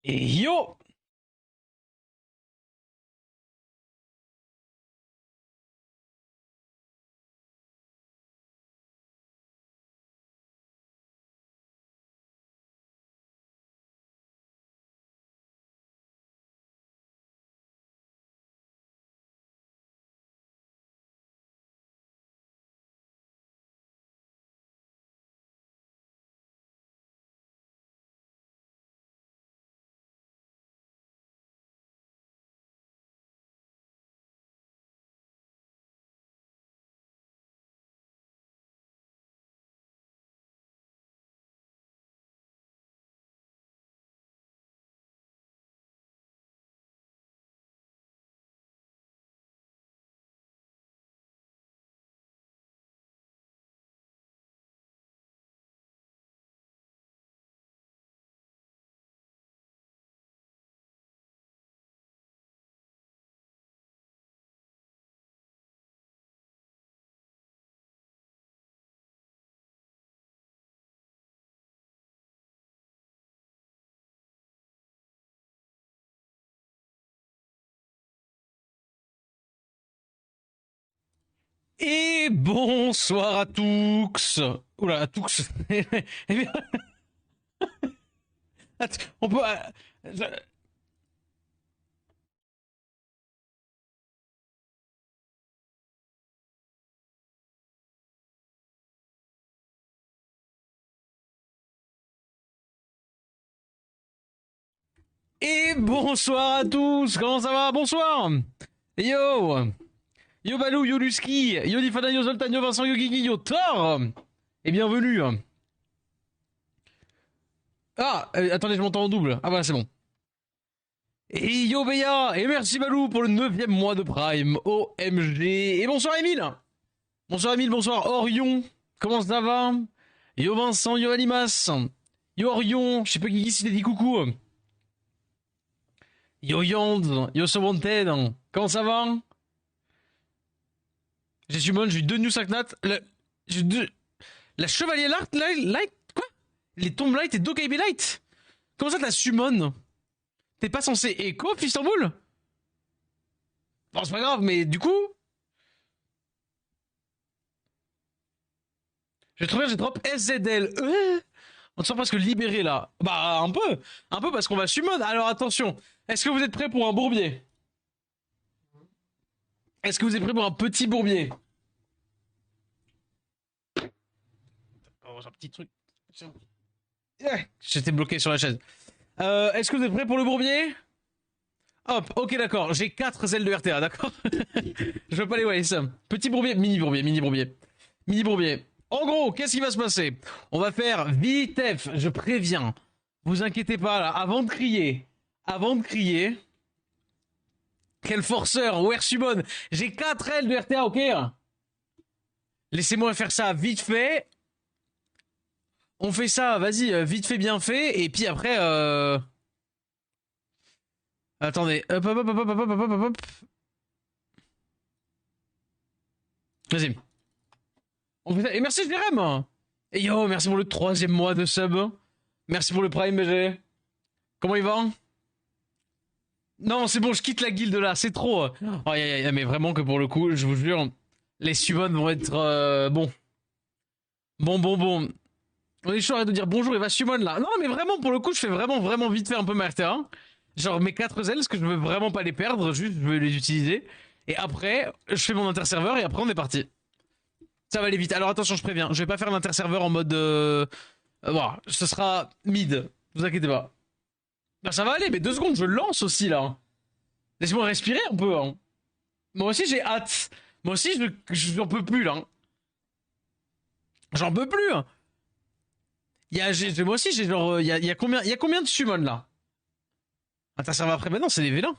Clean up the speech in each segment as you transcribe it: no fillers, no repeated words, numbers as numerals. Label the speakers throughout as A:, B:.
A: Et yo! Et bonsoir à tous! Oula, à tous! Eh bien, on peut. Et bonsoir à tous! Comment ça va? Bonsoir! Yo! Yo Balou, yo Luski, yo Difana, yo Zoltan, yo Vincent, yo Guigui, yo Thor! Et bienvenue! Ah, attendez, je m'entends en double. Ah voilà, c'est bon. Et yo Béa! Et merci Balou pour le 9e mois de Prime. OMG! Et bonsoir Emile! Bonsoir Emile, bonsoir Orion. Comment ça va? Yo Vincent, yo Alimas. Yo Orion, je sais pas qui s'il t'a dit coucou. Yo Yand, yo So Wanted. Comment ça va? J'ai Summon, j'ai eu deux New Sacknat. J'ai deux... La Chevalier Light, quoi? Les Tomb Light et Dokaibe Light? Comment ça t'as Summon? T'es pas censé Echo, Istanbul? Bon, c'est pas grave, mais du coup, j'ai drop SZL. On te sent presque libéré là. Bah, un peu. Un peu parce qu'on va summon. Alors attention. Est-ce que vous êtes prêts pour un bourbier? Est-ce que vous êtes prêts pour un petit bourbier? Oh, j'ai un petit truc. J'étais bloqué sur la chaise. Est-ce que vous êtes prêts pour le bourbier? Hop, ok, d'accord. J'ai 4 ailes de RTA, d'accord. Je veux pas les waste. Petit bourbier, mini bourbier, mini bourbier. Mini bourbier. En gros, qu'est-ce qui va se passer? On va faire vitef, je préviens. Vous inquiétez pas là, avant de crier. Avant de crier. Quel forceur, Wersubon. J'ai 4 ailes de RTA, ok? Laissez-moi faire ça vite fait. On fait ça, vas-y, vite fait, bien fait. Et puis après, attendez. Hop, hop, hop, hop, hop, hop, hop, hop, hop. Vas-y. On fait ça. Et merci Jérém. Et yo, merci pour le 3e mois de sub. Merci pour le Prime BG. Comment il va? Non, c'est bon, je quitte la guilde là, c'est trop. Oh, mais vraiment que pour le coup, je vous jure, les summons vont être bon. Bon, bon, bon. On est chaud, arrête de dire bonjour, il va summon là. Non, mais vraiment, pour le coup, je fais vraiment, vraiment vite fait un peu ma RTA. Genre mes 4 ailes, parce que je veux vraiment pas les perdre, juste je veux les utiliser. Et après, je fais mon interserveur et après on est parti. Ça va aller vite. Alors attention, je préviens, je vais pas faire l'interserveur en mode... voilà, ce sera mid, vous inquiétez pas. Bah ça va aller, mais 2 secondes, je lance aussi là. Laisse-moi respirer un peu. Hein. Moi aussi j'ai hâte. Moi aussi j'en peux plus là. J'en peux plus. Moi aussi j'ai genre... il y a combien de summons là? Interserveur après maintenant, c'est les vélins.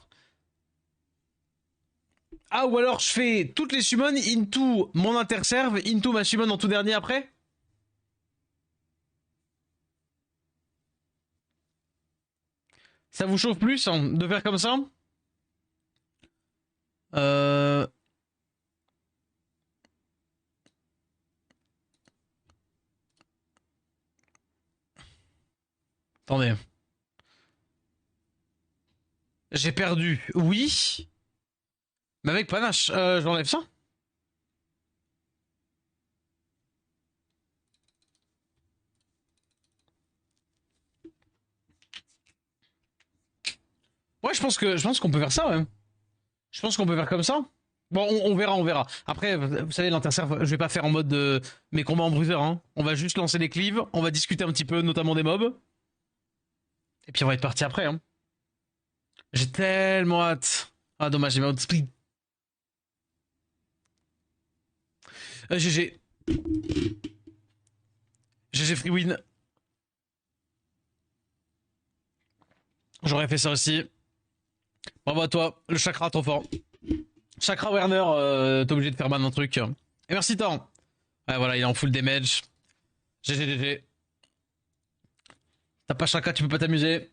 A: Ah, ou alors je fais toutes les summons into mon interserve, into ma summon en tout dernier après. Ça vous chauffe plus hein, de faire comme ça? Euh... Attendez. J'ai perdu. Oui. Mais avec panache. J'enlève ça. Ouais, je pense qu'on peut faire ça, ouais. Je pense qu'on peut faire comme ça. Bon, on verra, on verra. Après, vous savez, l'interserve, je vais pas faire en mode mes combats en bruiser, hein. On va juste lancer les cleaves, on va discuter un petit peu, notamment des mobs. Et puis on va être parti après, hein. J'ai tellement hâte. Ah, dommage, j'ai mis outspeed. GG. GG free win. J'aurais fait ça aussi. Bravo à toi, le chakra trop fort. Chakra Werner, t'es obligé de faire man un truc. Et merci tant. Ouais, voilà, il est en full damage. GG, GG. T'as pas chakra, tu peux pas t'amuser.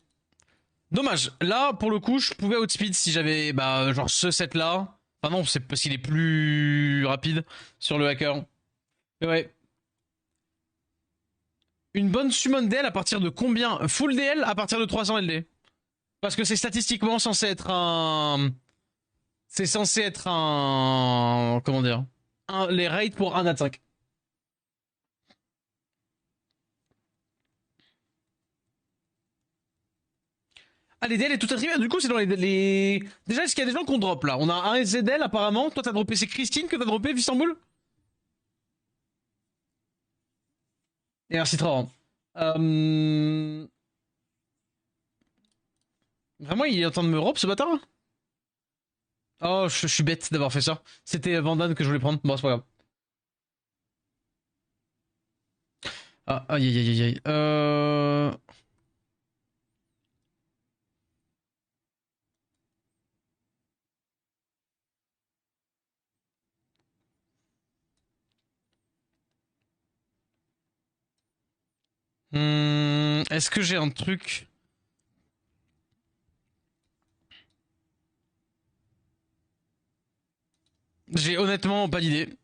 A: Dommage. Là, pour le coup, je pouvais outspeed si j'avais, bah, genre ce set là. Enfin non, c'est parce qu'il est plus rapide sur le hacker. Mais ouais. Une bonne summon DL à partir de combien? Full DL à partir de 300 LD. Parce que c'est statistiquement censé être un... C'est censé être un... Comment dire, les raids pour un attaque. Ah, les DL est tout attribué. Du coup, c'est dans Déjà, est-ce qu'il y a des gens qu'on drop là? On a un SZL apparemment. Toi, t'as droppé, c'est Christine que t'as droppé, Istanbul. Et merci trop. Vraiment, il est en train de me rob ce bâtard? Oh, je suis bête d'avoir fait ça. C'était Vandane que je voulais prendre. Bon, c'est pas grave. Ah, aïe aïe aïe aïe. Est-ce que j'ai un truc? J'ai honnêtement pas d'idée.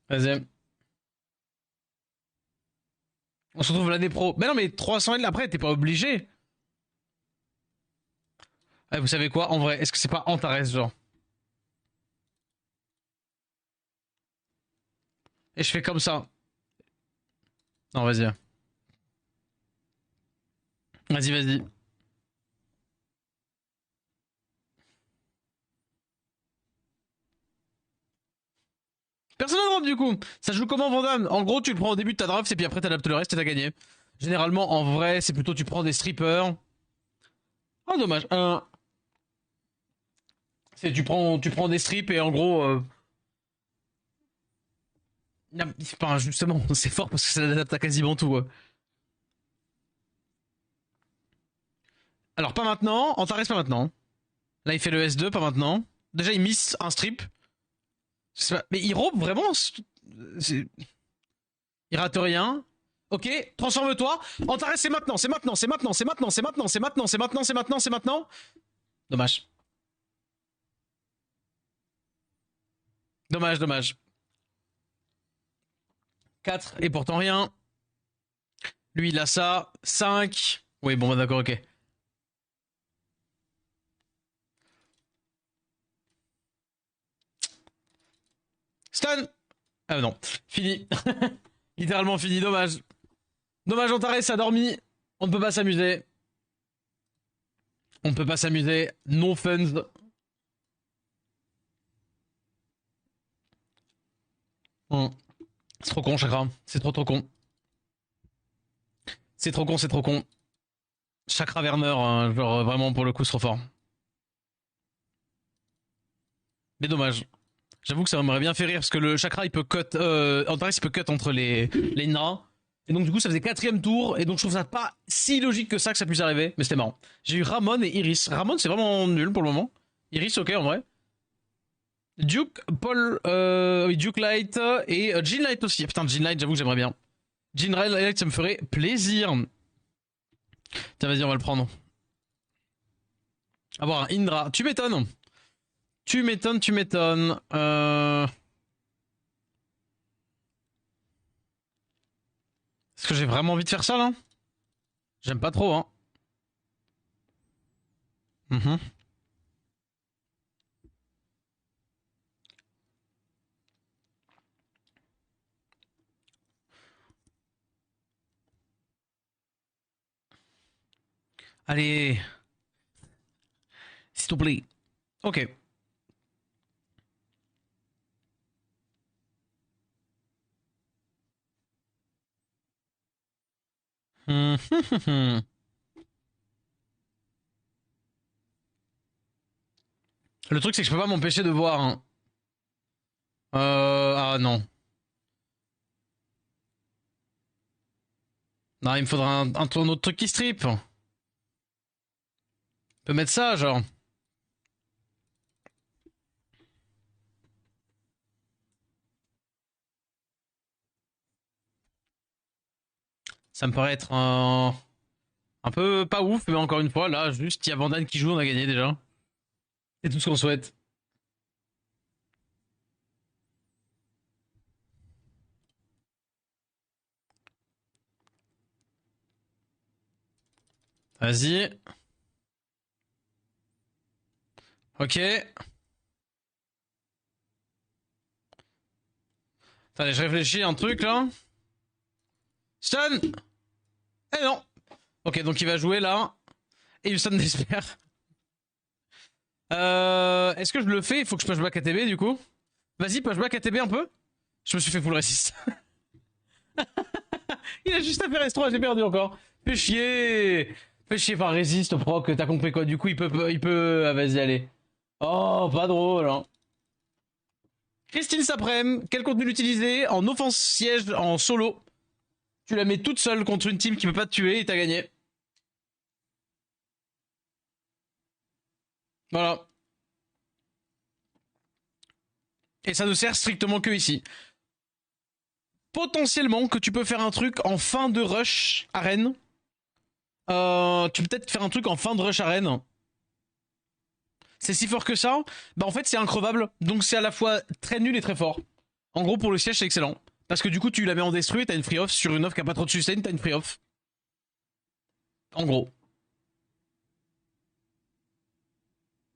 A: Vas-y. On se retrouve l'année pro. Mais non, mais 300 L après, t'es pas obligé. Ah, vous savez quoi, en vrai, est-ce que c'est pas Antares, genre? Et je fais comme ça. Non, vas-y. Vas-y, vas-y. Personne ne drop du coup. Ça joue comment Vandame? En gros, tu le prends au début de ta draft et puis après t'adaptes le reste et t'as gagné. Généralement, en vrai, c'est plutôt tu prends des strippers. Oh, dommage. C'est tu prends des strips et en gros. Enfin, justement, c'est fort parce que ça adapte à quasiment tout. Alors, pas maintenant. Antares, pas maintenant. Là, il fait le S2, pas maintenant. Déjà, il miss un strip. Mais il robe vraiment. Il rate rien. Ok, transforme-toi. Antares, c'est maintenant, c'est maintenant, c'est maintenant, c'est maintenant, c'est maintenant, c'est maintenant, c'est maintenant, c'est maintenant, c'est maintenant. Dommage. Dommage, dommage. 4 et pourtant rien. Lui, il a ça. 5. Oui, bon, bah d'accord, ok. Stun. Ah non, fini. Littéralement fini, dommage. Dommage, Antares a dormi. On ne peut pas s'amuser. On ne peut pas s'amuser. No funds. Hum. C'est trop con, Chakra. C'est trop con. C'est trop con, c'est trop con. Chakra Werner, hein, genre vraiment pour le coup, c'est trop fort. Mais dommage. J'avoue que ça m'aurait bien fait rire parce que le chakra il peut cut, Antares il peut cut entre les Nara. Et donc du coup ça faisait quatrième tour et donc je trouve ça pas si logique que ça puisse arriver, mais c'était marrant. J'ai eu Ramon et Iris. Ramon c'est vraiment nul pour le moment. Iris ok en vrai. Duke, Paul, oui, Duke Light et Jean Light aussi. Putain Jean Light j'avoue que j'aimerais bien. Jean Light ça me ferait plaisir. Tiens vas-y on va le prendre. Avoir un Indra. Tu m'étonnes. Tu m'étonnes, tu m'étonnes. Est-ce que j'ai vraiment envie de faire ça là? J'aime pas trop, hein. Mhm. Allez, s'il te plaît. Ok. Mhm. Le truc, c'est que je peux pas m'empêcher de voir. Hein. Ah non. Non, il me faudra un autre truc qui strip. On peut mettre ça, genre. Ça me paraît être un peu pas ouf, mais encore une fois, là, juste, il y a Vandane qui joue, on a gagné déjà. C'est tout ce qu'on souhaite. Vas-y. Ok. Attendez, je réfléchis à un truc là. Stun. Eh non. Ok, donc il va jouer là. Et Houston d'espère. Est-ce que je le fais? Il faut que je pushback ATB du coup. Vas-y, pushback ATB un peu. Je me suis fait full resist. Il a juste à faire S3, j'ai perdu encore. Fais chier. Fais chier, enfin résiste, proc, t'as compris quoi? Du coup, il peut. Ah, vas-y, allez. Oh, pas drôle, hein. Christine Saprem, quel contenu l'utiliser? En offense siège, en solo. Tu la mets toute seule contre une team qui peut pas te tuer et t'as gagné. Voilà. Et ça ne sert strictement que ici. Potentiellement que tu peux faire un truc en fin de rush arène. Tu peux peut-être faire un truc en fin de rush arène. C'est si fort que ça. Bah en fait c'est increvable. Donc c'est à la fois très nul et très fort. En gros pour le siège c'est excellent. Parce que du coup tu la mets en destruit et t'as une free off sur une off qui a pas trop de sustain, t'as une free off. En gros.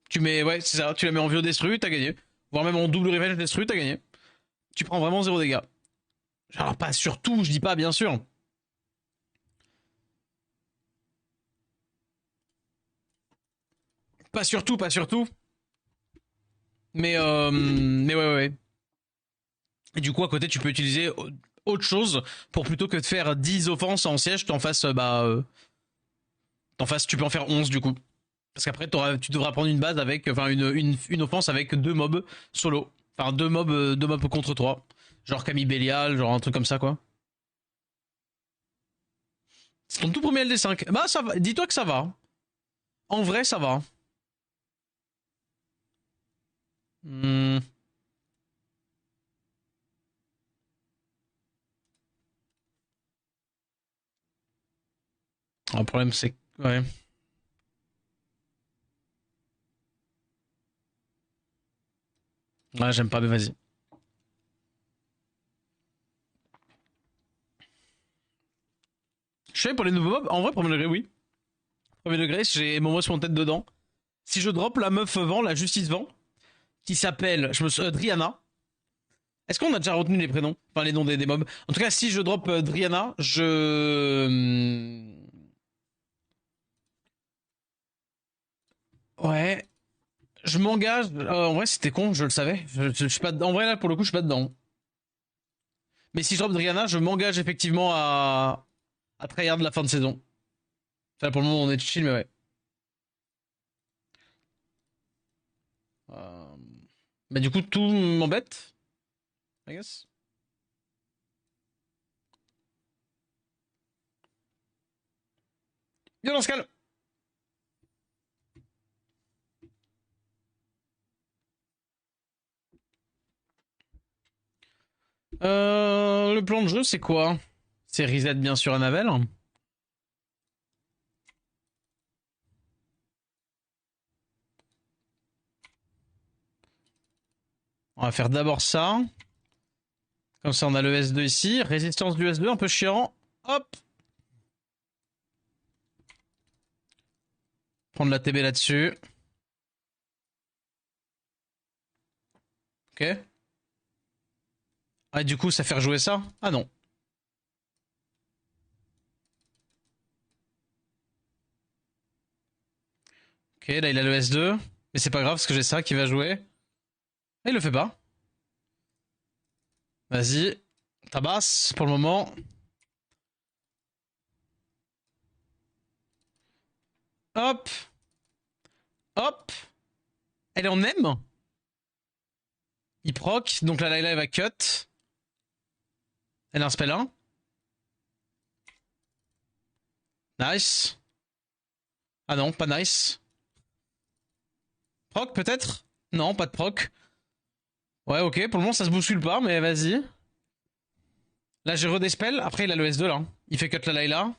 A: Tu mets, ouais c'est ça, tu la mets en vieux destruit, t'as gagné. Voire même en double revenge destruit, t'as gagné. Tu prends vraiment zéro dégâts. Alors pas sur tout, je dis pas bien sûr. Pas sur tout, pas sur tout. Mais ouais. Et du coup, à côté, tu peux utiliser autre chose pour plutôt que de faire 10 offenses en siège, tu peux en faire 11 du coup. Parce qu'après, tu devras prendre une base avec, enfin, une offense avec deux mobs solo. Enfin, deux mobs contre toi. Genre Camille Bélial, genre un truc comme ça, quoi. C'est ton tout premier LD5. Bah, ça va. Dis-toi que ça va. En vrai, ça va. Hmm. Le problème, c'est que, ouais. Ouais, j'aime pas, mais vas-y. Je sais, pour les nouveaux mobs, en vrai, premier degré, oui. Premier degré, j'ai mon mouse en tête dedans. Si je drop la meuf vent, la justice vent, qui s'appelle, Driana. Est-ce qu'on a déjà retenu les prénoms? Enfin, les noms des mobs. En tout cas, si je drop Driana, Ouais. Je m'engage. En vrai, c'était con, je le savais. Je suis pas. En vrai, là, pour le coup, je suis pas dedans. Mais si je drop Driana, je m'engage effectivement à tryhard de la fin de saison. Enfin, pour le moment, on est chill, mais ouais. Euh... Bah, du coup, tout m'embête, I guess. Violence calme. Le plan de jeu, c'est quoi? C'est reset, bien sûr, à Navel. On va faire d'abord ça. Comme ça, on a le S2 ici. Résistance du S2, un peu chiant. Hop. Prendre la TB là-dessus. Ok. Ah, du coup, ça fait rejouer ça? Ah non. Ok, là il a le S2. Mais c'est pas grave parce que j'ai ça qui va jouer. Ah, il le fait pas. Vas-y. Tabasse pour le moment. Hop. Hop. Elle est en M. Il proc. Donc la Layla elle va cut. Elle a un spell 1. Nice. Ah non, pas nice. Proc peut-être? Non, pas de proc. Ouais, ok, pour le moment ça se bouscule pas, mais vas-y. Là j'ai redespell, après il a le S2 là. Il fait cut la Layla.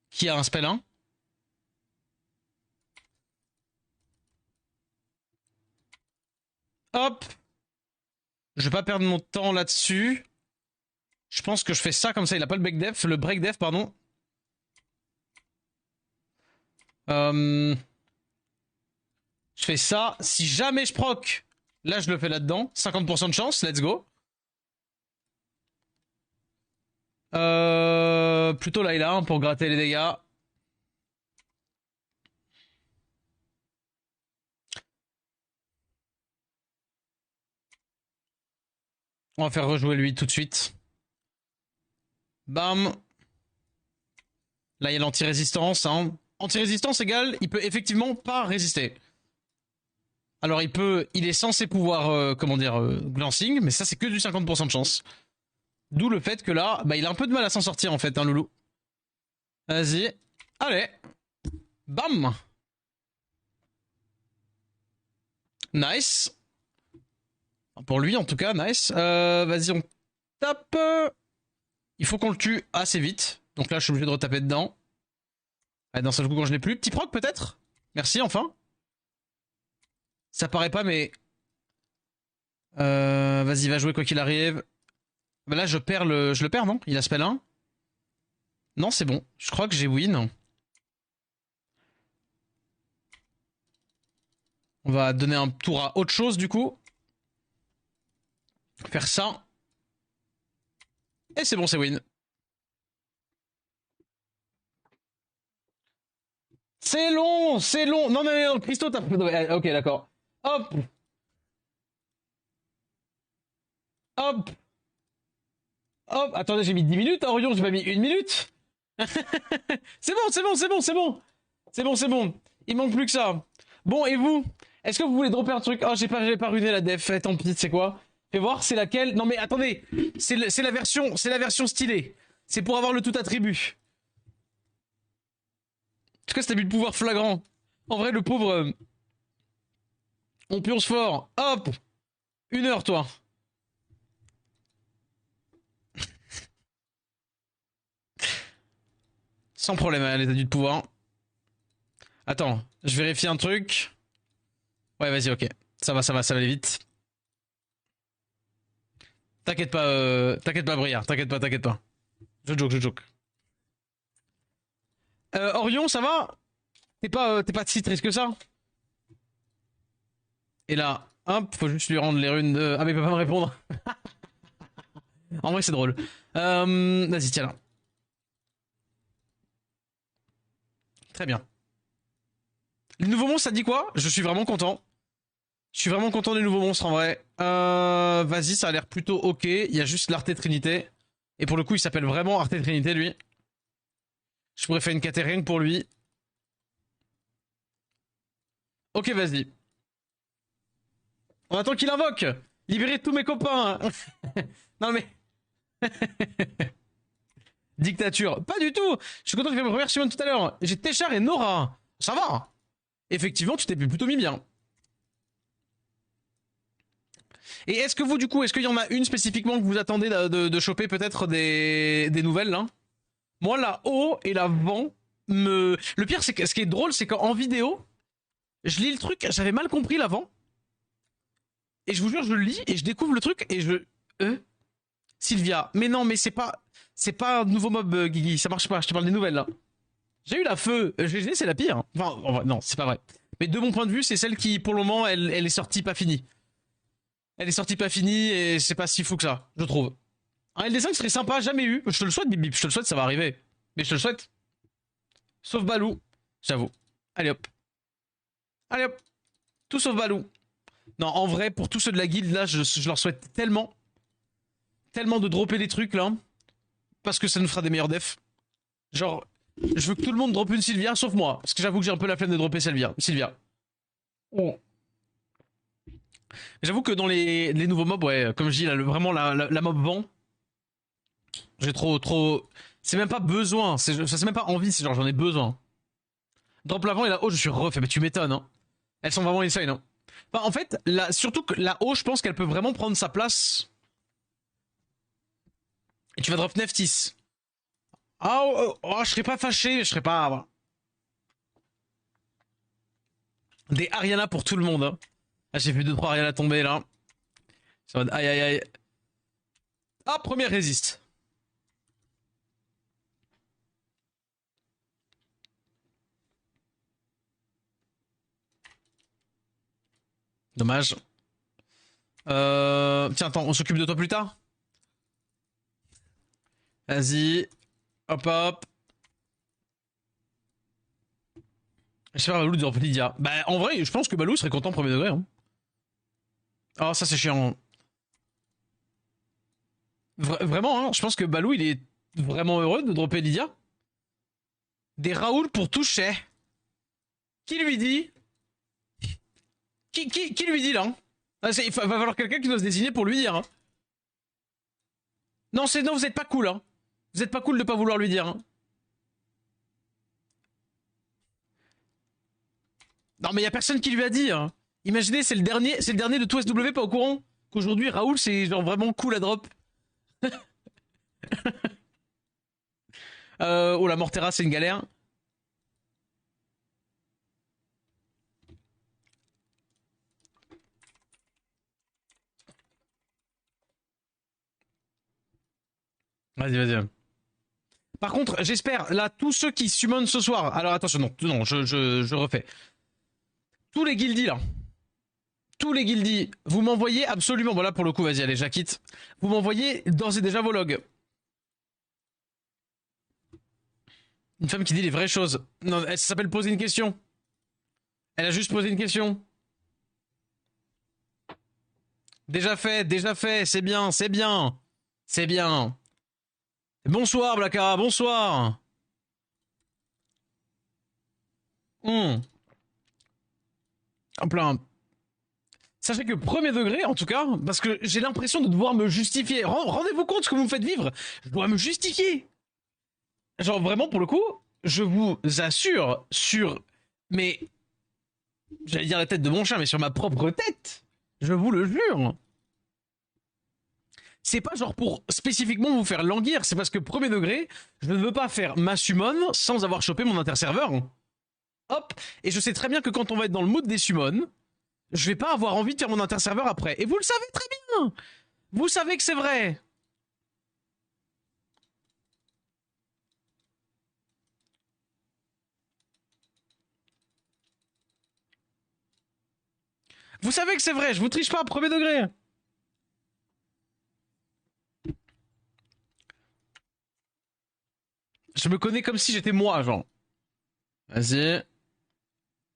A: Qui a un spell 1. Hop. Je vais pas perdre mon temps là-dessus. Je pense que je fais ça comme ça, il a pas le break def, pardon. Je fais ça. Si jamais je proc, là je le fais là-dedans. 50% de chance, let's go. Plutôt Layla hein, pour gratter les dégâts. On va faire rejouer lui tout de suite. Bam. Là il y a l'anti-résistance. Hein. Anti-résistance égale, il peut effectivement pas résister. Alors il est censé pouvoir, comment dire, glancing, mais ça c'est que du 50% de chance. D'où le fait que là, bah il a un peu de mal à s'en sortir en fait, hein, loulou. Vas-y. Allez. Bam. Nice. Pour lui en tout cas, nice. Vas-y, on tape. Il faut qu'on le tue assez vite. Donc là, je suis obligé de retaper dedans. Allez, d'un seul coup quand je l'ai plus. Petit proc peut-être? Merci, enfin. Ça paraît pas, mais... Vas-y, va jouer quoi qu'il arrive. Bah là, je le perds, non? Il a spell 1. Non, c'est bon. Je crois que j'ai win. On va donner un tour à autre chose, du coup. Faire ça. Et c'est bon, c'est win. C'est long, c'est long. Non, mais non, Christo, t'as... Ok, d'accord. Hop. Hop. Hop. Attendez, j'ai mis 10 minutes, hein, Orion, j'ai pas mis 1 minute. C'est bon, c'est bon, c'est bon, c'est bon. C'est bon, c'est bon. Il manque plus que ça. Bon, et vous? Est-ce que vous voulez dropper un truc? Oh, j'ai pas ruiné la def. Tant pis, c'est quoi? Fais voir, c'est laquelle? Non mais attendez, c'est la version stylée. C'est pour avoir le tout attribut. En tout cas, c'est abus de pouvoir flagrant. En vrai, le pauvre, on pionce fort. Hop, 1 heure, toi. Sans problème, les abus de pouvoir. Attends, je vérifie un truc. Ouais, vas-y, ok. Ça va aller vite. T'inquiète pas, Briard, t'inquiète pas. Je joke. Orion, ça va? T'es pas si triste que ça? Et là, hop, faut juste lui rendre les runes de... Ah mais il peut pas me répondre. En vrai c'est drôle. Vas-y, tiens là. Très bien. Les nouveaux monstres, ça dit quoi? Je suis vraiment content. Je suis vraiment content des nouveaux monstres en vrai. Vas-y, ça a l'air plutôt ok. Il y a juste l'Arte Trinité. Et pour le coup, il s'appelle vraiment Arte Trinité lui. Je pourrais faire une KT rien que pour lui. Ok, vas-y. On attend qu'il invoque. Libérez tous mes copains. Non mais... Dictature. Pas du tout. Je suis content que j'ai fait ma première summon tout à l'heure. J'ai Téchar et Nora. Ça va. Effectivement, tu t'es plutôt mis bien. Et est-ce que vous, du coup, est-ce qu'il y en a une spécifiquement que vous attendez de choper peut-être des nouvelles là? Moi, la haut et la vent me... Le pire, c'est que ce qui est drôle, c'est qu'en vidéo, je lis le truc, j'avais mal compris l'avant. Et je vous jure, je le lis et je découvre le truc et je... Sylvia. Mais non, mais c'est pas un nouveau mob, Guigui. Ça marche pas. Je te parle des nouvelles là. J'ai eu la feu. GG, c'est la pire. Enfin, en vrai, non, c'est pas vrai. Mais de mon point de vue, c'est celle qui, pour le moment, elle est sortie pas finie. Elle est sortie pas finie et c'est pas si fou que ça, je trouve. Un LD5 serait sympa, jamais eu. Je te le souhaite, Bip Bip, je te le souhaite, ça va arriver. Mais je te le souhaite. Sauf Balou, j'avoue. Allez hop. Allez hop. Tout sauf Balou. Non, en vrai, pour tous ceux de la guilde, là, je leur souhaite tellement. Tellement de dropper des trucs, là. Parce que ça nous fera des meilleurs defs. Genre, je veux que tout le monde droppe une Sylvia, sauf moi. Parce que j'avoue que j'ai un peu la flemme de dropper Sylvia. Oh. J'avoue que dans les nouveaux mobs, ouais, comme je dis, là, vraiment la mob vent, j'ai trop. C'est même pas besoin, c'est même pas envie, c'est genre j'en ai besoin. Drop l'avant et la haut, je suis refait, mais tu m'étonnes, hein. Elles sont vraiment insane, hein. Enfin, en fait, surtout que la haut, je pense qu'elle peut vraiment prendre sa place. Et tu vas drop Neftis. Ah, je serais pas fâché, je serais pas. Voilà. Des Ariana pour tout le monde, hein. Ah, j'ai vu 2-3 Ariana tomber là. C'est en mode aïe aïe aïe. Ah, première résiste. Dommage. Tiens, attends, on s'occupe de toi plus tard. Vas-y. Hop hop. J'espère Balou de Lydia. Bah, en vrai, je pense que Balou serait content premier degré. Hein. Oh, ça c'est chiant. Vraiment, hein, je pense que Balou il est vraiment heureux de dropper Lydia. Des Raoul pour toucher. Qui lui dit qui lui dit là ah, il va falloir quelqu'un qui doit se désigner pour lui dire. Hein. Non, non, vous êtes pas cool. Hein. Vous êtes pas cool de pas vouloir lui dire. Hein. Non, mais y a personne qui lui a dit. Hein. Imaginez, c'est le dernier de tout SW pas au courant qu'aujourd'hui Raoul c'est genre vraiment cool à drop. Oh la Mortera c'est une galère. Vas-y, vas-y. Par contre, j'espère, là, tous ceux qui summon ce soir. Alors attention, non, je refais. Tous les guildis là. Tous les guildis, vous m'envoyez absolument. Voilà, pour le coup, vas-y, allez, j'acquitte. Vous m'envoyez d'ores et déjà vos logs. Une femme qui dit les vraies choses. Non, elle s'appelle poser une question. Elle a juste posé une question. Déjà fait, c'est bien, c'est bien. C'est bien. Bonsoir, Blaka, bonsoir. En plein. Sachez que premier degré, en tout cas, parce que j'ai l'impression de devoir me justifier. Rendez-vous compte ce que vous me faites vivre. Je dois me justifier. Genre, vraiment, pour le coup, je vous assure, mais, j'allais dire la tête de mon chien, mais sur ma propre tête. Je vous le jure. C'est pas genre pour spécifiquement vous faire languir, c'est parce que premier degré, je ne veux pas faire ma summon sans avoir chopé mon interserveur. Hop. Et je sais très bien que quand on va être dans le mood des summons, je vais pas avoir envie de faire mon interserveur après. Et vous le savez très bien. Vous savez que c'est vrai. Vous savez que c'est vrai, je vous triche pas, premier degré. Je me connais comme si j'étais moi, genre. Vas-y.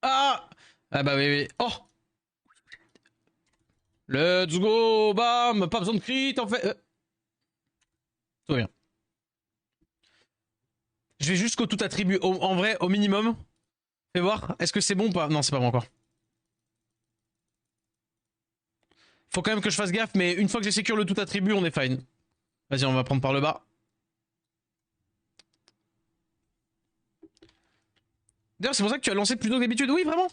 A: Ah. Ah bah oui, oui. Oh. Let's go, bam. Pas besoin de crit, en fait. Tout va bien. Je vais jusqu'au tout attribut. En vrai, au minimum. Fais voir. Est-ce que c'est bon ou pas? Non, c'est pas bon encore. Faut quand même que je fasse gaffe, mais une fois que j'ai sécure le tout attribut, on est fine. Vas-y, on va prendre par le bas. D'ailleurs, c'est pour ça que tu as lancé plus tôt que d'habitude. Oui, vraiment.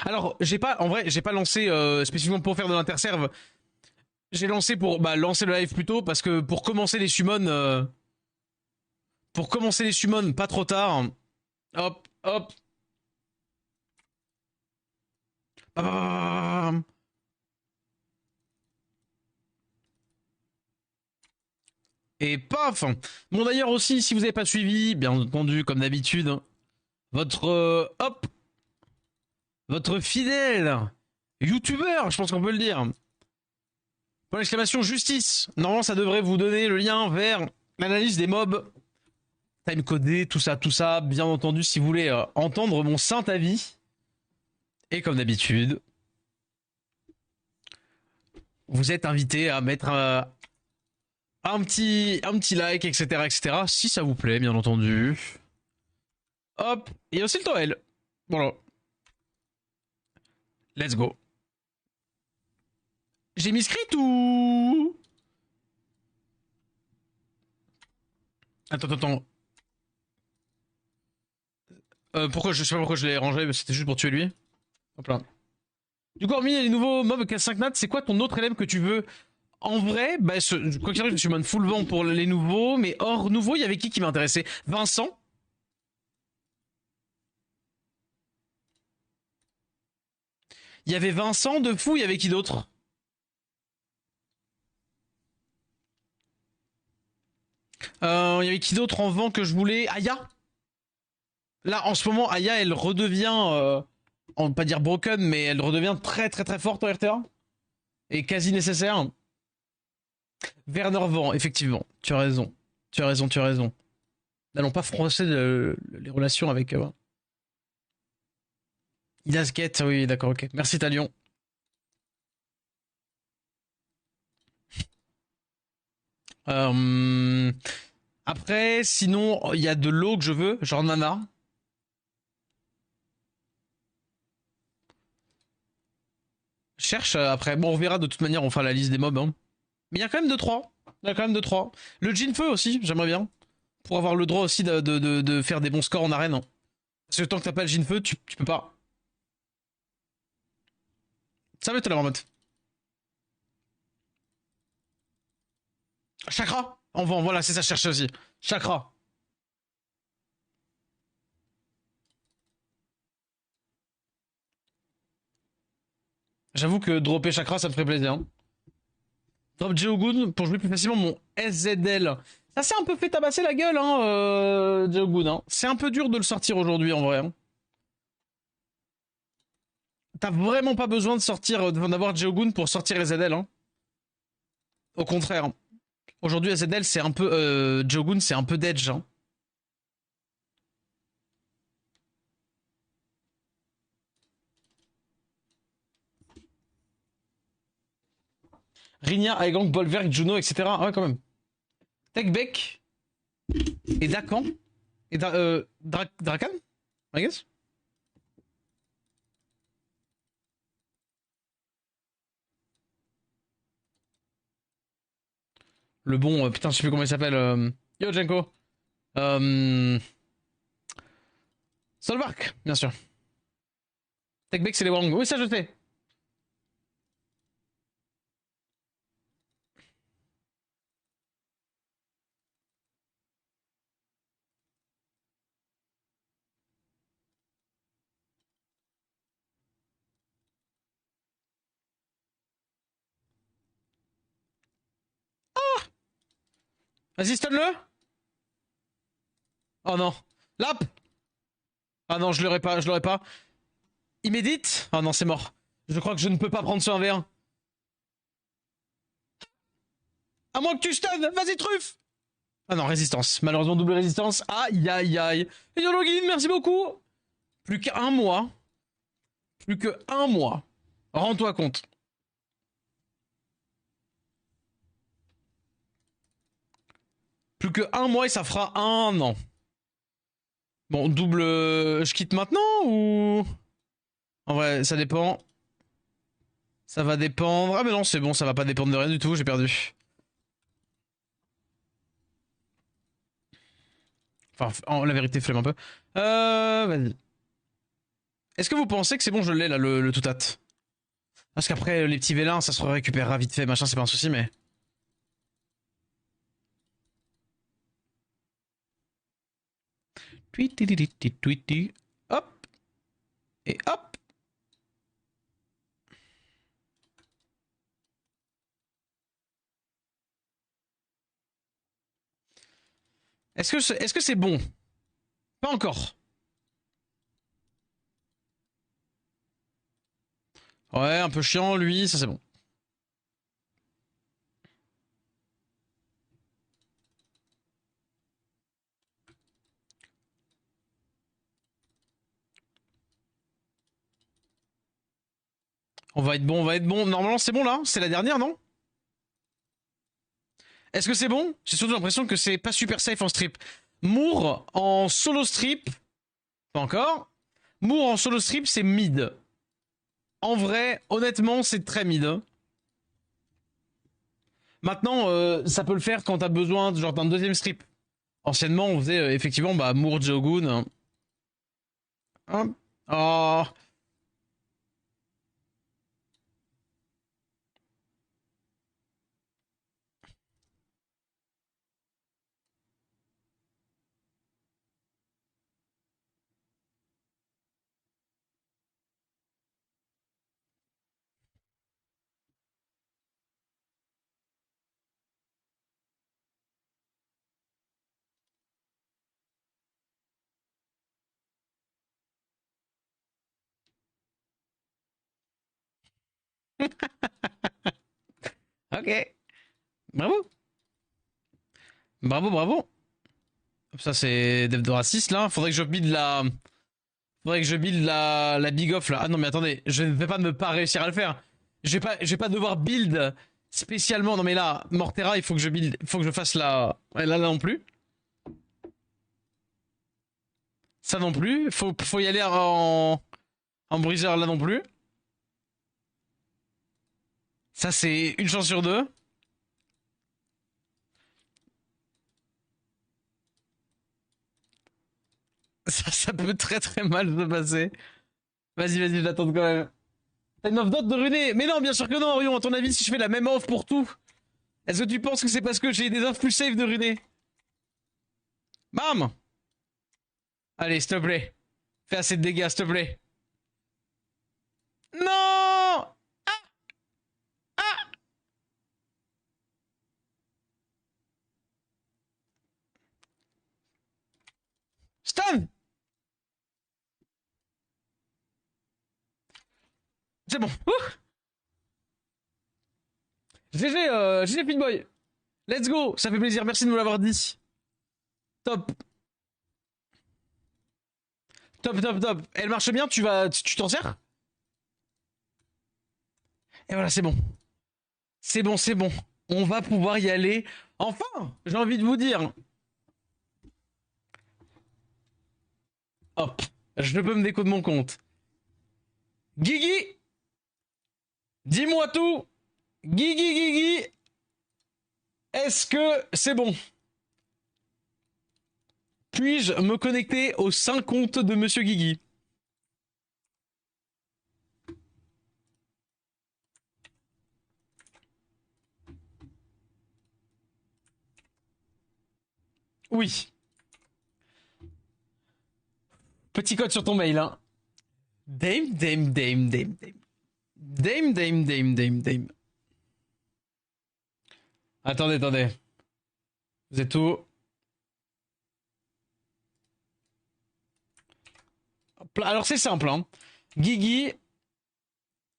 A: Alors, j'ai pas, en vrai, j'ai pas lancé spécifiquement pour faire de l'interserve. J'ai lancé pour lancer le live plus tôt parce que pour commencer les summons, pas trop tard. Hop, hop. Bam, bam, bam, bam. Et paf. Bon d'ailleurs aussi, si vous n'avez pas suivi, bien entendu, comme d'habitude, Votre hop, votre fidèle youtubeur, je pense qu'on peut le dire. Point d'exclamation justice. Normalement, ça devrait vous donner le lien vers l'analyse des mobs, timecodé, tout ça, bien entendu, si vous voulez entendre mon saint avis. Et comme d'habitude, vous êtes invité à mettre un petit like, etc., si ça vous plaît, bien entendu. Hop, et aussi le Toel. Voilà. Let's go. J'ai mis script ou... Attends. Pourquoi je sais pas pourquoi je l'ai rangé, mais c'était juste pour tuer lui. Hop là. Du coup, hormis les nouveaux mobs K5 Nat, c'est quoi ton autre LM que tu veux? En vrai, bah, quoi qu'il arrive, je suis man full vent pour les nouveaux, mais hors nouveau, il y avait qui m'intéressait? Vincent. Il y avait Vincent de fou, il y avait qui d'autre? Il y avait qui d'autre en vent que je voulais? Aya. Là, en ce moment, Aya, elle redevient, on va pas dire broken, mais elle redevient très forte en RTA. Et quasi nécessaire. Werner Vent, effectivement. Tu as raison. Tu as raison. N'allons pas froisser les relations avec... Il a skate, oui, d'accord, ok. Merci Talion. Euh, Après, sinon, il y a de l'eau que je veux, genre Nana. Cherche après. Bon, on verra de toute manière, on fera la liste des mobs. Hein. Mais il y a quand même 2-3. Il y a quand même 2-3. Le Jinfeu aussi, j'aimerais bien. Pour avoir le droit aussi de faire des bons scores en arène. Hein. Parce que tant que t'as pas le Jinfeu, tu peux pas. Ça va être la marmotte. Chakra en vent, voilà, c'est ça, je cherche aussi. Chakra. J'avoue que dropper Chakra, ça me ferait plaisir. Hein. Drop Geogun pour jouer plus facilement mon SZL. Ça s'est un peu fait tabasser la gueule, hein, Geogun. Hein. C'est un peu dur de le sortir aujourd'hui, en vrai. Hein. T'as vraiment pas besoin de sortir, d'avoir Geogun pour sortir SZL. Hein. Au contraire. Hein. Aujourd'hui, SZL, c'est un peu... Geogun, c'est un peu d'edge. Hein. Rinia, Aegang, Bolverk, Juno, etc. Ah ouais, quand même. Techbeck et Dakan. Et Drakan, I guess. Le bon, putain, je sais plus comment il s'appelle. Yo, Jenko. Solvark, bien sûr. Techbeck, c'est les Wang. Oui, ça, je sais. Vas-y, stun-le. Oh non. Lap. Ah non, je l'aurais pas, je l'aurais pas. Il médite. Ah non, c'est mort. Je crois que je ne peux pas prendre ce 1v1. À moins que tu stun. Vas-y, truffe. Ah non, résistance. Malheureusement, double résistance. Aïe, aïe, aïe. Et Yologin, merci beaucoup. Plus qu'un mois. Plus qu'un mois. Rends-toi compte. Plus qu'un mois et ça fera un an. Bon, double... Je quitte maintenant ou... En vrai, ça dépend. Ça va dépendre... Ah mais non, c'est bon, ça va pas dépendre de rien du tout, j'ai perdu. Enfin, la vérité, flemme un peu. Vas-y. Est-ce que vous pensez que c'est bon, je l'ai là, le tout hâte? Parce qu'après, les petits vélins, ça se récupérera vite fait, machin, c'est pas un souci, mais... Tweety. Hop. Et hop. Est-ce que c'est bon? Pas encore. Ouais, un peu chiant, lui, ça c'est bon. On va être bon, on va être bon. Normalement, c'est bon là. C'est la dernière, non? Est-ce que c'est bon? J'ai surtout l'impression que c'est pas super safe en strip. Moore en solo strip, pas encore. Moore en solo strip, c'est mid. En vrai, honnêtement, c'est très mid. Maintenant, ça peut le faire quand t'as besoin genre d'un deuxième strip. Anciennement, on faisait effectivement bah, Moore, Jogun. Hein. Oh. Ok. Bravo. Bravo, bravo. Ça, c'est Dev de raciste, là. Faudrait que je build la... Faudrait que je build la big off, là. Ah non, mais attendez. Je ne vais pas ne pas réussir à le faire. Je vais pas devoir build spécialement. Non, mais là, Mortera, il faut que je build... Il faut que je fasse la... Ouais, là non plus. Ça non plus. Faut y aller en briseur, là non plus. Ça, c'est une chance sur deux. Ça peut très très mal se passer. Vas-y, vas-y, je l'attends quand même. T'as une offre d'autre de Runé? Mais non, bien sûr que non, Orion. À ton avis, si je fais la même offre pour tout, est-ce que tu penses que c'est parce que j'ai des offres plus safe de Runé? Bam! Allez, s'il te plaît. Fais assez de dégâts, s'il te plaît. Non! Stun! C'est bon. GG, GG Pitboy. Let's go. Ça fait plaisir. Merci de nous l'avoir dit. Top. Top, top, top. Elle marche bien, tu t'en sers? Et voilà, c'est bon. C'est bon, c'est bon. On va pouvoir y aller. Enfin, j'ai envie de vous dire. Hop. Je peux me déco de mon compte. Guigui, dis-moi tout. Guigui, Guigui, est-ce que c'est bon? Puis-je me connecter au 5 compte de Monsieur Guigui? Oui. Petit code sur ton mail, hein. Dame, dame, dame, dame, dame. Dame, dame, dame, dame, dame. Attendez, attendez. Vous êtes où? Alors c'est simple, hein. Guigui,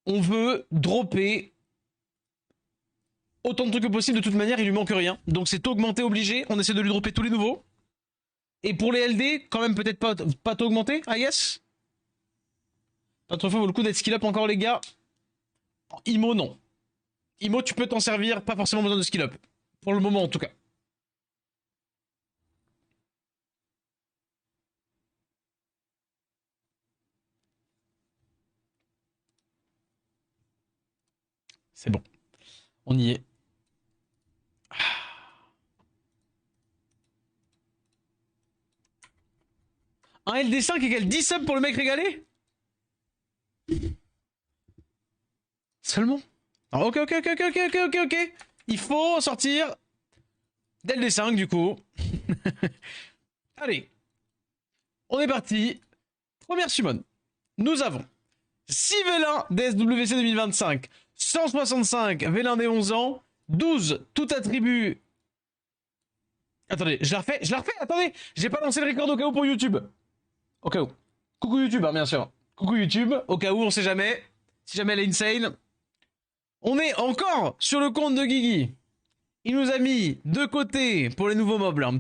A: on veut dropper autant de trucs que possible. De toute manière, il lui manque rien. Donc c'est augmenté obligé. On essaie de lui dropper tous les nouveaux. Et pour les LD, quand même peut-être pas taux augmenté, I guess. Notre fois vaut le coup d'être skill up encore, les gars. Imo, non. Imo, tu peux t'en servir, pas forcément besoin de skill up. Pour le moment, en tout cas. C'est bon. On y est. Un LD5 égale 10 subs pour le mec régalé? Seulement? Ah, ok, ok, ok, ok, ok, ok, ok, ok. Il faut sortir d'LD5 du coup. Allez. On est parti. Première summon. Nous avons 6 vélins DSWC 2025. 165 vélins des 11 ans. 12 tout attribut. Attendez, je la refais, attendez. J'ai pas lancé le record au cas où pour YouTube. Au cas où. Coucou YouTube, hein, bien sûr. Coucou YouTube, au cas où, on sait jamais. Si jamais elle est insane. On est encore sur le compte de Guigui. Il nous a mis de côté pour les nouveaux mobs là.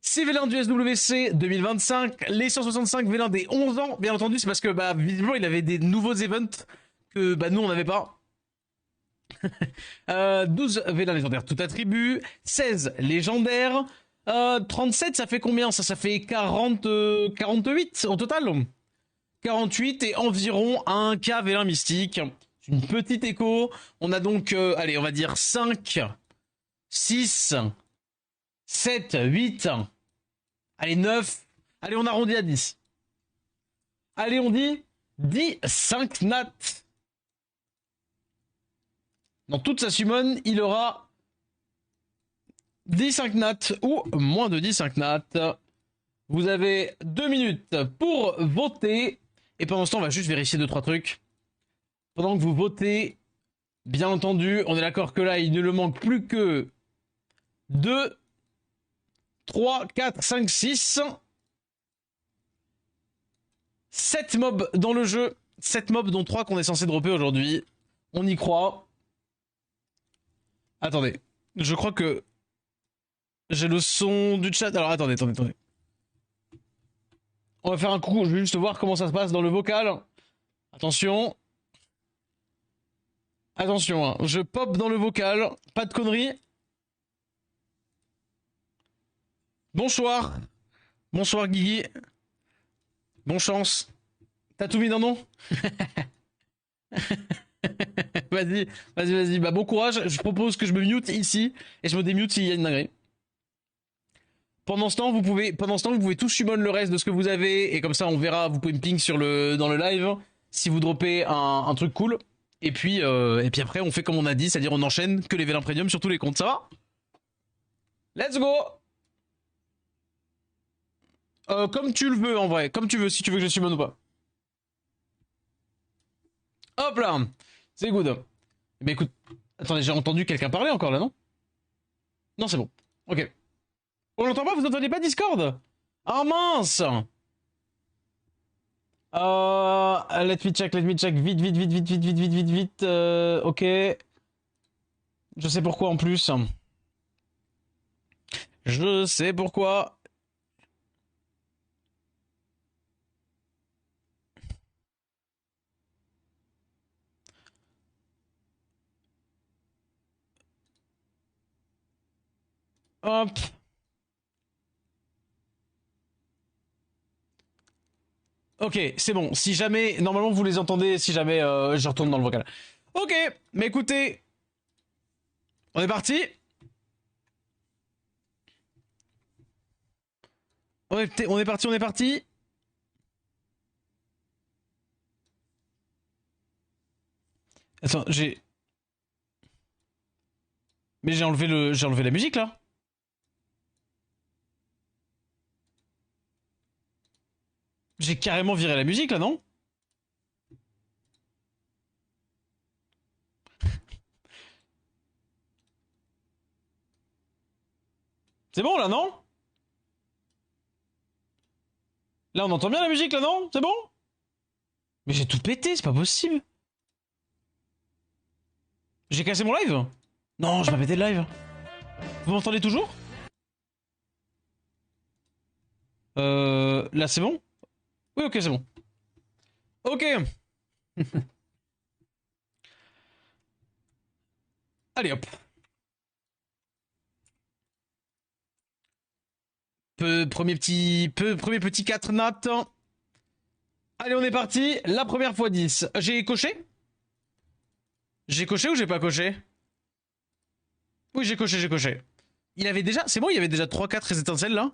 A: 6 V1 du SWC 2025, les 165 V1 des 11 ans. Bien entendu, c'est parce que bah, visiblement il avait des nouveaux events que bah, nous on n'avait pas. 12 V1 légendaires tout attribut, 16 légendaires, 37 ça fait combien ça fait 40, 48 au total. 48 et environ un K V1 mystique. Une petite écho. On a donc, allez, on va dire 5, 6, 7, 8, allez, 9. Allez, on arrondit à 10. Allez, on dit 10, 5 nat. Dans toute sa summon, il aura 10, 5 nat ou moins de 10, 5 nat. Vous avez 2 minutes pour voter. Et pendant ce temps, on va juste vérifier 2-3 trucs. Pendant que vous votez, bien entendu, on est d'accord que là, il ne le manque plus que 2, 3, 4, 5, 6. 7 mobs dans le jeu. 7 mobs dont 3 qu'on est censé dropper aujourd'hui. On y croit. Attendez. Je crois que j'ai le son du chat. Alors attendez. On va faire un coucou. Je vais juste voir comment ça se passe dans le vocal. Attention. Attention, hein. Je pop dans le vocal. Pas de conneries. Bonsoir. Bonsoir Guigui. Bonne chance. T'as tout mis dans nom. Vas-y. Bah bon courage. Je propose que je me mute ici et je me démute s'il y a une dinguerie. Pendant ce temps, vous pouvez tous summon le reste de ce que vous avez et comme ça on verra. Vous pouvez me ping dans le live si vous droppez un truc cool. Et puis après on fait comme on a dit, c'est-à-dire on enchaîne que les V1 Premium sur tous les comptes. Ça va? Let's go. Comme tu le veux en vrai, comme tu veux, si tu veux que je summon ou pas. Hop là, c'est good. Mais écoute, attendez, j'ai entendu quelqu'un parler encore là, non? Non, c'est bon. Ok. On l'entend pas? Vous entendez pas Discord? Ah mince. Let me check, vite. Ok. Je sais pourquoi en plus. Je sais pourquoi. Hop. Ok, c'est bon. Si jamais, normalement vous les entendez, si jamais je retourne dans le vocal. Ok, mais écoutez, on est parti. On est parti. Attends, mais j'ai enlevé la musique là. J'ai carrément viré la musique là, non? C'est bon là, non? Là on entend bien la musique là, non? C'est bon? Mais j'ai tout pété, c'est pas possible. J'ai cassé mon live? Non, j'ai pas pété le live. Vous m'entendez toujours? Là c'est bon? Oui, ok, c'est bon. Ok. Allez hop. Premier petit 4 nat. Allez, on est parti. La première fois 10. J'ai coché? J'ai coché ou j'ai pas coché? Oui, j'ai coché. Il avait déjà... C'est bon, il y avait déjà 3-4 étincelles là?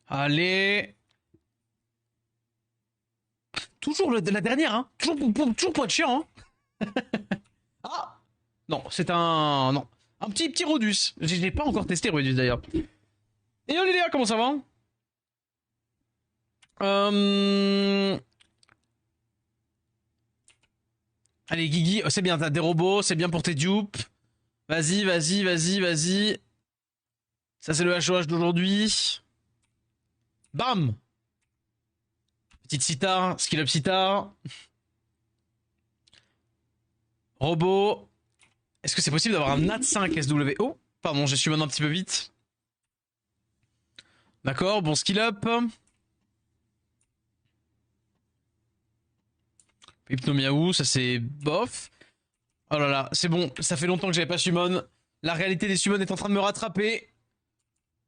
A: Allez. Toujours la dernière, hein. Toujours pour être chiant, hein. Ah. Non, c'est un... Non. Un petit Rodus. Je n'ai pas encore testé Rodus d'ailleurs. Et Olivia, comment ça va? Allez, Guigui, oh, c'est bien, t'as des robots, c'est bien pour tes dupes. Vas-y, vas-y, vas-y, vas-y. Ça, c'est le HOH d'aujourd'hui. Bam! Petite sitar, skill up sitar. Robot. Est-ce que c'est possible d'avoir un Nat 5 SW? Oh, pardon, je suis maintenant un petit peu vite. D'accord, bon skill up. Hypnomiaou, ça c'est bof. Oh là là, c'est bon, ça fait longtemps que j'avais pas summon. La réalité des summons est en train de me rattraper.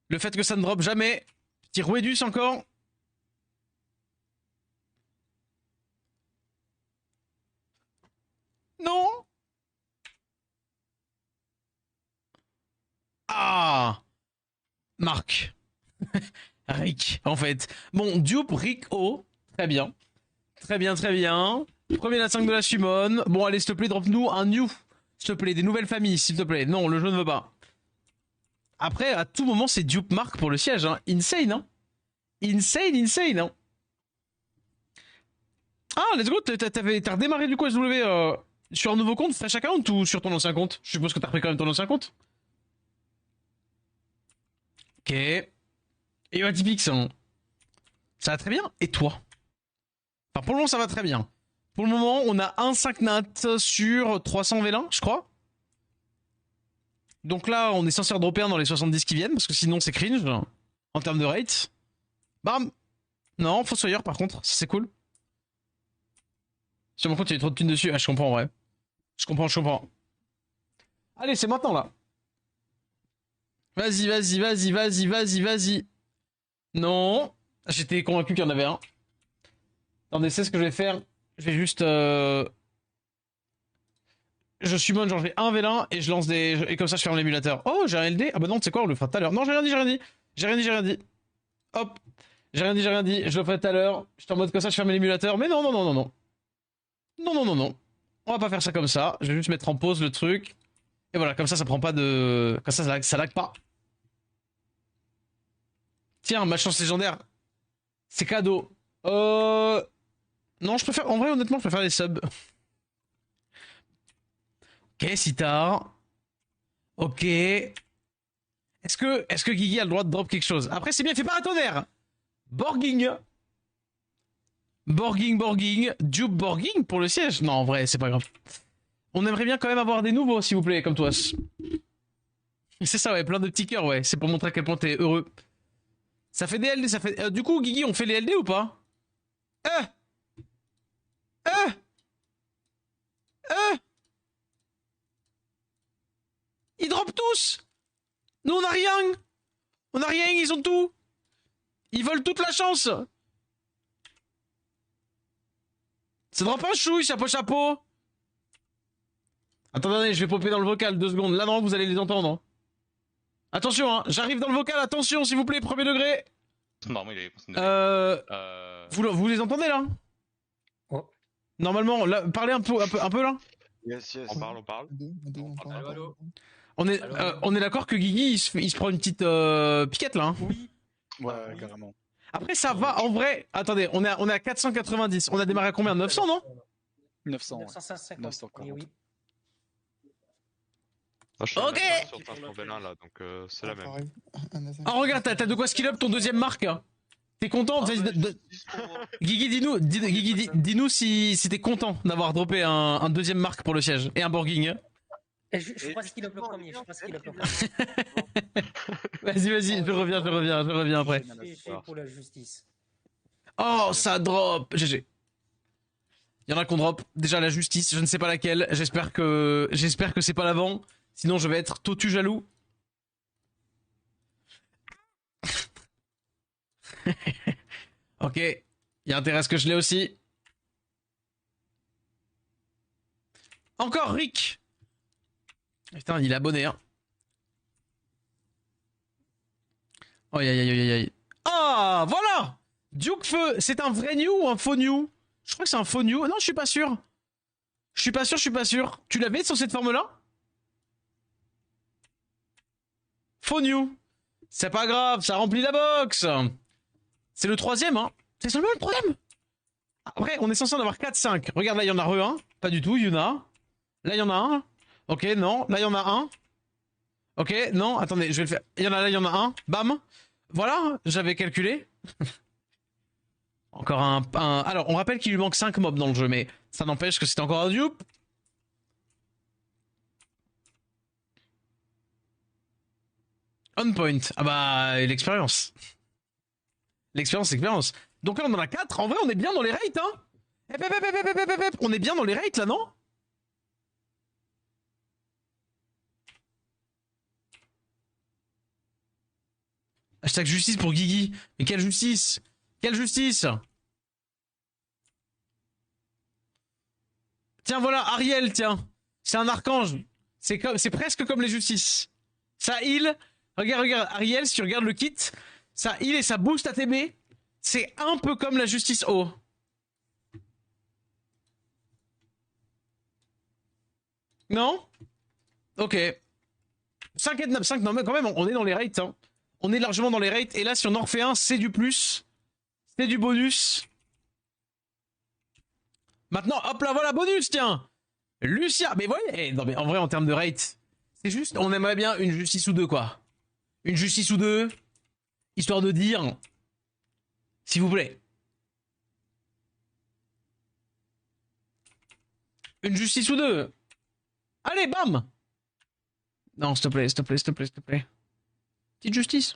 A: Le fait que ça ne drop jamais. Petit Rouedus encore. Non. Ah, Marc. Rick, en fait. Bon, dupe, Rick O. Très bien. Très bien, très bien. Premier Nat 5 de la summon. Bon, allez, s'il te plaît, drop-nous un new. S'il te plaît, des nouvelles familles, s'il te plaît. Non, le jeu ne veut pas. Après, à tout moment, c'est dupe Marc pour le siège. Hein. Insane, hein. Insane, insane, hein. Ah, let's go, t'as redémarré du coup SW sur un nouveau compte, fresh account ou sur ton ancien compte? Je suppose que t'as repris quand même ton ancien compte. Ok. Et Atypix, hein. Ça va très bien. Et toi? Enfin, pour le moment, ça va très bien. Pour le moment, on a un 5 nat sur 300 vélins, je crois. Donc là, on est censé redropper un dans les 70 qui viennent, parce que sinon, c'est cringe en termes de rate. Bam. Non, Fossoyeur, par contre, ça c'est cool. Sur mon compte, il y a eu trop de thunes dessus. Ah, je comprends, ouais. Je comprends, je comprends. Allez, c'est maintenant, là. Vas-y, vas-y, vas-y, vas-y, vas-y, vas-y. Non. J'étais convaincu qu'il y en avait un. Attendez, c'est ce que je vais faire. Je vais juste... Je summon, genre je vais un V1 et je lance des... Et comme ça, je ferme l'émulateur. Oh, j'ai un LD. Ah bah non, tu sais quoi, on le fera tout à l'heure. Non, j'ai rien dit, j'ai rien dit. J'ai rien dit, j'ai rien dit. Hop. J'ai rien dit, j'ai rien dit. Je le ferai tout à l'heure. J'étais en mode comme ça, je ferme l'émulateur. Mais non, non, non, non, non. Non, non, non, non. On va pas faire ça comme ça. Je vais juste mettre en pause le truc. Et voilà, comme ça prend pas de... Comme ça lag pas. Tiens, ma chance légendaire. C'est cadeau. Non, je préfère... En vrai, honnêtement, je préfère les subs. Ok, Sitar. Ok. Est-ce que Guigui a le droit de drop quelque chose? Après, c'est bien fait par un tonnerre. Borging. Borging. Dupe Borging pour le siège. Non, en vrai, c'est pas grave. On aimerait bien quand même avoir des nouveaux, s'il vous plaît, comme toi. C'est ça, ouais, plein de petits cœurs, ouais. C'est pour montrer à quel point t'es heureux. Ça fait des LD, ça fait... du coup, Guigui, on fait les LD ou pas? Euh Euh Euh Ils dropent tous. Nous, on a rien. On a rien, ils ont tout. Ils veulent toute la chance. Ça drop un chouille, chapeau. Attendez, je vais popper dans le vocal, 2 secondes. Là, non, vous allez les entendre. Attention, hein, j'arrive dans le vocal, attention, s'il vous plaît, premier degré.
B: Normalement, il est
A: Vous les entendez, là?
C: Oh.
A: Normalement, là, parlez un peu là.
D: Yes.
B: On parle.
C: Allô.
A: On est d'accord que Guigui, il se prend une petite piquette, là. Hein.
C: Oui.
D: Ouais, carrément.
A: Après, ça va, en vrai. Attendez, on est à 490. On a démarré à combien? 900, non?
D: 900.
C: 950.
D: 940.
C: Oui.
B: Ah, je suis
A: Ok.
B: sur 521 là, donc c'est la même.
D: Pareil.
A: Ah, regarde, t'as de quoi skill up ton deuxième marque. Hein. T'es content? Guigui, dis-nous si t'es content d'avoir droppé un deuxième marque pour le siège et un Borging.
C: Je crois qu'il up le premier.
A: Vas-y, je reviens après.
C: C'est pour la justice.
A: Oh, ça drop. GG. Il y en a qu'on drop. Déjà la justice, je ne sais pas laquelle. J'espère que c'est pas l'avant. Sinon, je vais être totu jaloux. Ok. Il y a intérêt à ce que je l'ai aussi. Encore Rick. Putain, il est abonné, hein. Aïe. Ah, voilà. Duke Feu, c'est un vrai new ou un faux new? Je crois que c'est un faux new. Non, je suis pas sûr. Je suis pas sûr. Tu l'avais sur cette forme-là? Faux new. C'est pas grave, ça remplit la box. C'est le troisième, hein. C'est seulement le troisième. Après, on est censé en avoir 4-5. Regarde, là, il y en a un. Pas du tout, Yuna. Là, il y en a un. Ok, non. Là, il y en a un. Ok, non, attendez, je vais le faire. Il y en a là, il y en a un. Bam. Voilà, j'avais calculé. Encore un... Alors, on rappelle qu'il lui manque 5 mobs dans le jeu, mais ça n'empêche que c'est encore un dupe. On point. Ah bah, l'expérience. L'expérience. Donc là, on en a 4. En vrai, on est bien dans les rates, hein. On est bien dans les rates, là, non? Hashtag justice pour Guigui. Mais quelle justice? Quelle justice? Tiens, voilà, Ariel, tiens. C'est un archange. C'est presque comme les justices. Ça heal. Regarde, Ariel, si tu regardes le kit, ça heal et ça booste ATB. C'est un peu comme la justice O. Non? Ok. 5 et 5, non mais quand même, on est dans les rates, hein. On est largement dans les rates. Et là, si on en refait un, c'est du plus. C'est du bonus. Maintenant, hop là, voilà, bonus, tiens. Lucia, mais voyez, non mais en vrai, en termes de rate, c'est juste, on aimerait bien une justice ou deux, quoi. Une justice ou deux, histoire de dire, s'il vous plaît. Une justice ou deux. Allez, bam. Non, s'il te plaît, s'il te plaît, s'il te plaît, s'il te plaît. Petite justice.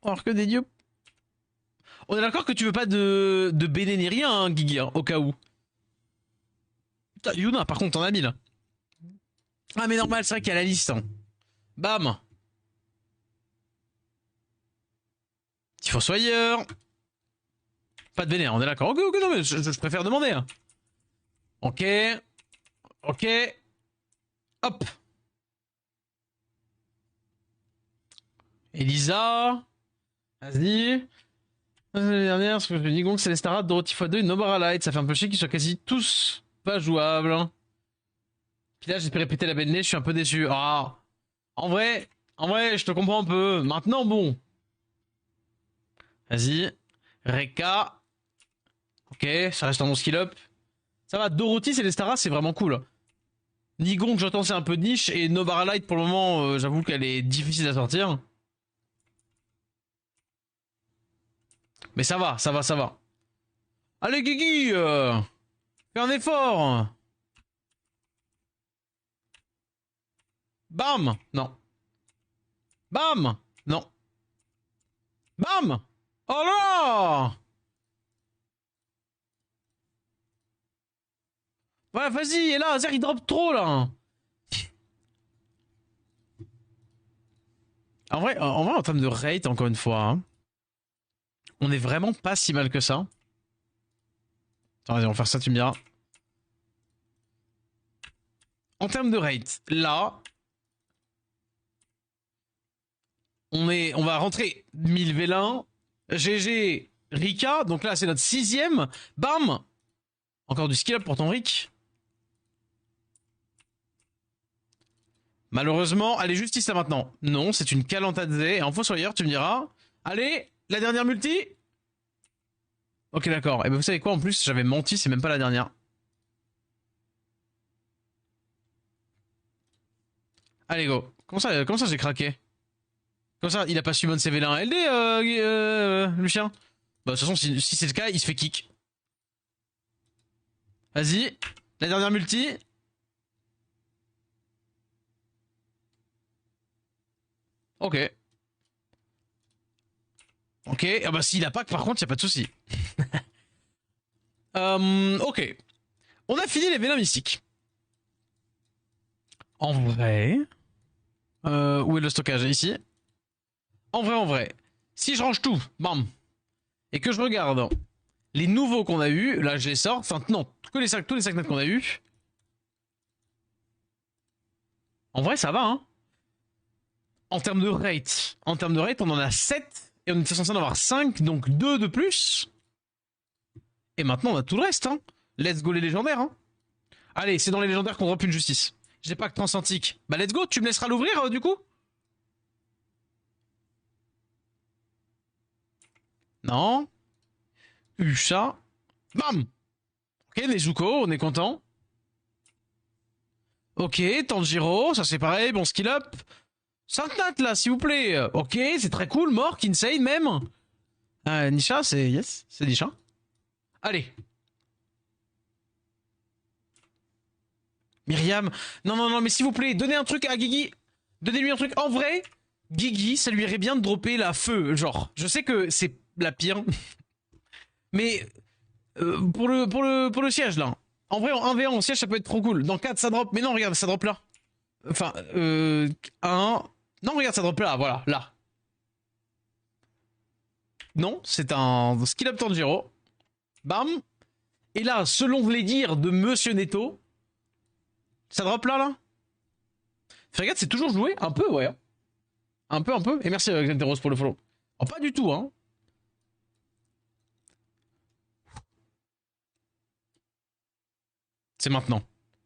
A: Alors que des dieux. On est d'accord que tu veux pas de Béné ni rien, hein, Guigui, hein, au cas où. Putain, Yuna, par contre, t'en as mis là. Ah, mais normal, c'est vrai qu'il y a la liste. Hein. Bam. Il faut soyeur. Pas de vénère, on est d'accord. Ok, non, mais je préfère demander. Hein. Ok. Ok. Hop. Elisa. Vas-y. L'année dernière, ce que je dis donc, c'est les Starrats, Dorothy x2 et Nobara Light. Ça fait un peu chier qu'ils soient quasi tous pas jouables. Puis là, j'espère répéter la belle je suis un peu déçu. Ah. En vrai, je te comprends un peu. Maintenant, bon. Vas-y. Reka. Ok, ça reste un bon skill up. Ça va, Dorothy et les Starrats, c'est vraiment cool. Nigong, j'entends, c'est un peu niche. Et Nobara Light, pour le moment, j'avoue qu'elle est difficile à sortir. Mais ça va. Allez, Guigui, fais un effort. Bam. Non. Bam. Non. Bam. Oh là. Voilà, vas-y, et là, Zer, il drop trop, là. En vrai, en termes de rate, encore une fois, hein, on est vraiment pas si mal que ça. Attends, vas-y, on va faire ça, tu me diras. En termes de rate, là, on va rentrer 1000 Vélin, GG, Rika, donc là, c'est notre 6ème. Bam. Encore du skill up pour ton Rick. Malheureusement, allez, justice là maintenant. Non, c'est une Kalantadze. Et en Fossoyeur, tu me diras. Allez, la dernière multi. Ok, d'accord. Et ben vous savez quoi, en plus, j'avais menti, c'est même pas la dernière. Allez, go. Comment ça j'ai craqué? Comme ça, il a pas summon ses vélins LD, Lucien? Bah, de toute façon, si c'est le cas, il se fait kick. Vas-y. La dernière multi. Ok. Ok. Ah bah, s'il a pas, par contre, y a pas de souci. Ok. On a fini les vélins mystiques. En vrai. Où est le stockage? Ici. En vrai. Si je range tout, bam. Et que je regarde les nouveaux qu'on a eu, là je les sors. Enfin, non, tous les 5 nets qu'on a eu. En vrai, ça va, hein. En termes de rate, on en a 7. Et on était censé en avoir 5, donc 2 de plus. Et maintenant, on a tout le reste, hein. Let's go les légendaires, hein. Allez, c'est dans les légendaires qu'on drop une justice. J'ai pas que Transantique. Bah, let's go, tu me laisseras l'ouvrir, du coup? Non. Usha. Bam. Ok, Nezuko, on est content. Ok, Tanjiro, ça c'est pareil, bon skill up. Sainte-Nat là, s'il vous plaît. Ok, c'est très cool, Mork, Insane même. Nisha, c'est... Yes, c'est Nisha. Allez. Myriam. Non, non, non, mais s'il vous plaît, donnez un truc à Guigui. Donnez-lui un truc. En vrai, Guigui, ça lui irait bien de dropper la feu, genre. Je sais que c'est la pire. Mais pour le siège, là. En vrai, en 1v1, en siège, ça peut être trop cool. Dans 4, ça drop. Mais non, regarde, ça drop là. Enfin, 1... Non, regarde, ça drop là, voilà, là. Non, c'est un skill up Tanjiro. Bam. Et là, selon les dires de Monsieur Netto, ça drop là, là. Regarde, c'est toujours joué. Un peu, ouais. Un peu, un peu. Et merci, Xanteros, pour le follow. Oh, pas du tout, hein. C'est maintenant.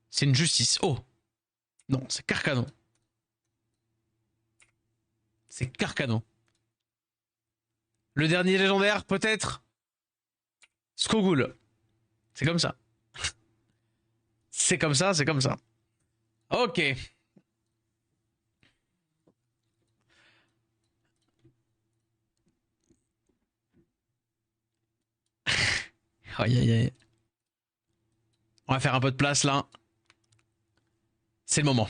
A: C'est une justice. Oh. Non, c'est Carcano. C'est Carcano. Le dernier légendaire, peut-être. Skogul. C'est comme ça. C'est comme ça, c'est comme ça. Ok. Aïe aïe aïe. On va faire un peu de place là. C'est le moment.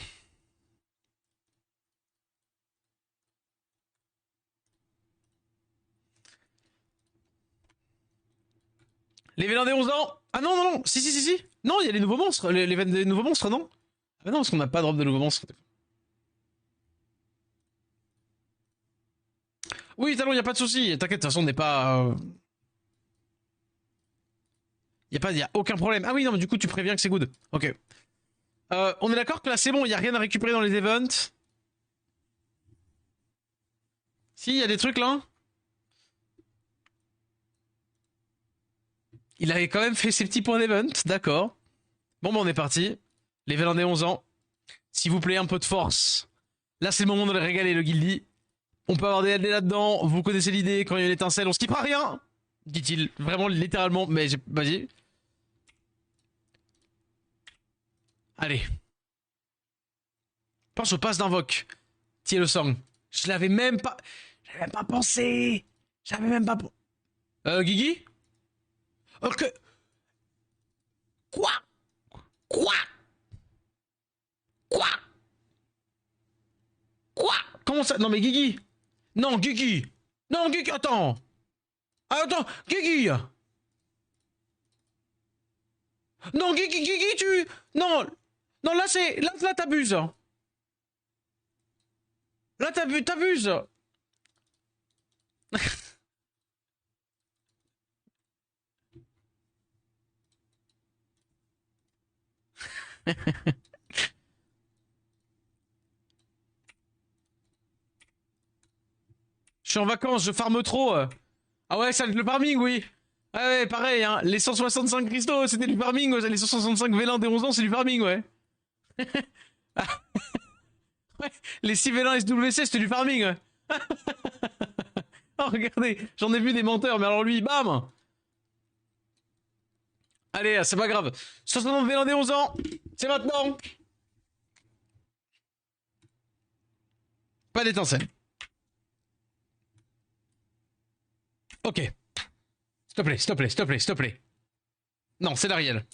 A: Les vélins des 11 ans. Ah non, non, non. Si, si, si, si. Non, il y a les nouveaux monstres. Les veines des nouveaux monstres, non. Ah non, parce qu'on n'a pas de drop de nouveaux monstres. Oui, Talon, il n'y a pas de souci. T'inquiète, de toute façon, on n'est pas... Y a aucun problème. Ah oui, non, mais du coup, tu préviens que c'est good. Ok. On est d'accord que là, c'est bon, il n'y a rien à récupérer dans les events. Si, il y a des trucs là. Il avait quand même fait ses petits points d'event, d'accord. Bon, bah, on est parti. Les vélins des 11 ans. S'il vous plaît, un peu de force. Là, c'est le moment de les régaler, le guildy. On peut avoir des LD là-dedans. Vous connaissez l'idée. Quand il y a une étincelle, on skippera rien. Dit-il. Vraiment, littéralement. Mais vas-y. Allez. Pense au pass d'invoque. Tiens le sang. Je l'avais même pas... J'avais même pas pensé. J'avais même pas... Guigui. Ok. Quoi? Quoi? Quoi? Quoi? Comment ça? Non mais Guigui. Non, Guigui. Non, Guigui, attends. Attends, Guigui. Non, Guigui, Guigui, tu... Non. Non, là, c'est... Là, t'abuses. Là, t'abuses. Je suis en vacances, je farme trop. Ah ouais, ça, le farming, oui. Ah ouais, pareil, hein. Les 165 cristaux, c'était du farming. Les 165 vélins des 11 ans, c'est du farming, ouais. Ouais, les 6 vélins SWC, c'était du farming, ouais. Oh, regardez, j'en ai vu des menteurs, mais alors lui, bam. Allez, c'est pas grave. 60 vélins des 11 ans, c'est maintenant. Pas d'étincelle. Ok. S'il te plaît, s'il te plaît, s'il te plaît, s'il te plaît. Non, c'est l'Ariel.